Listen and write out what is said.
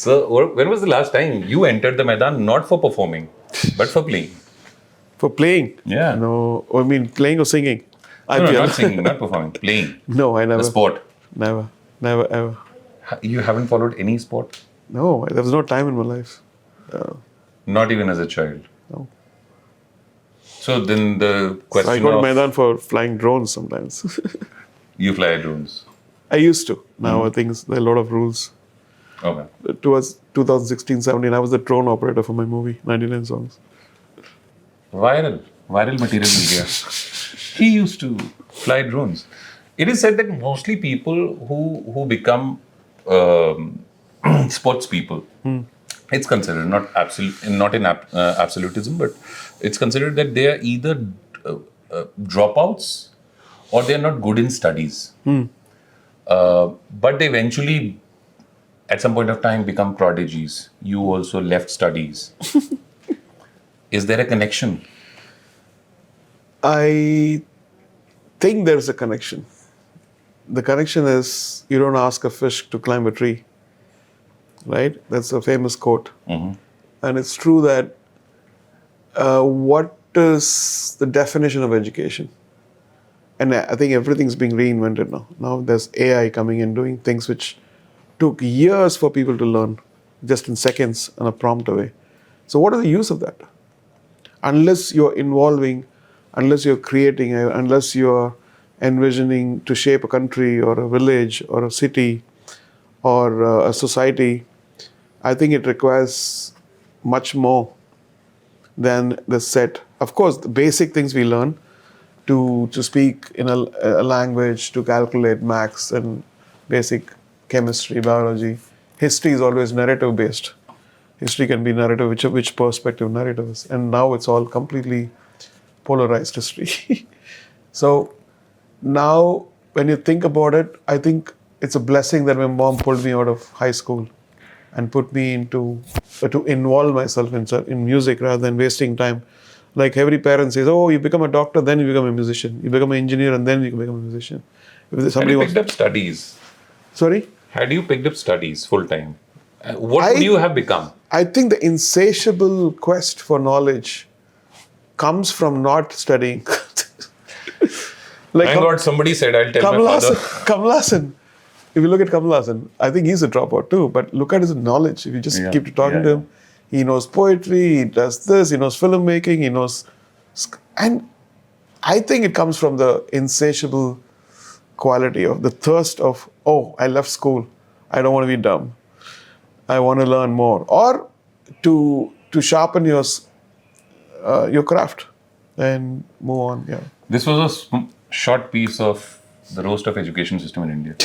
when was the last time you entered the Maidaan not for performing, but for playing? For playing? Yeah. No, I mean playing or singing? No, not singing, not performing, playing. No, I never. The sport. Never, ever. You haven't followed any sport? No, there was no time in my life. Not even as a child? No. So then the question So I go to of... Maidaan for flying drones sometimes. You fly drones? I used to. Now I think there are a lot of rules. Okay. Towards 2016-17, I was the drone operator for my movie, 99 Songs. Viral material media. He used to fly drones. It is said that mostly people who become sports people, it's considered not absolutism, but it's considered that they are either dropouts or they are not good in studies. But they eventually, at some point of time, become prodigies. You also left studies. Is there a connection? I think there's a connection. The connection is you don't ask a fish to climb a tree, right? That's a famous quote. And it's true that what is the definition of education? And I think everything's being reinvented now. Now there's AI coming in doing things which took years for people to learn, just in seconds and a prompt away. So what is the use of that? Unless you're involving, unless you're creating, unless you're envisioning to shape a country or a village or a city or a society, I think it requires much more than the set. Of course, the basic things we learn, to speak in a language, to calculate maths and basic chemistry, biology. History is always narrative based. History can be narrative, which perspective narrative is. And now it's all completely polarized history. So now when you think about it, I think it's a blessing that my mom pulled me out of high school and put me into, to involve myself in music rather than wasting time. Like every parent says, oh, you become a doctor, then you become a musician. You become an engineer and then you become a musician. If Had you picked up studies? Sorry? Had you picked up studies full time? What would you have become? I think the insatiable quest for knowledge comes from not studying. Thank God somebody said, I'll tell my father. Kamal Haasan. If you look at Kamal Haasan, I think he's a dropout too, but look at his knowledge. If you just keep talking to him, he knows poetry, he does this, he knows filmmaking, he knows... And I think it comes from the insatiable quality of the thirst of, oh, I left school. I don't want to be dumb. I want to learn more. Or to sharpen your craft and move on. Yeah. This was a short piece of the roast of education system in India.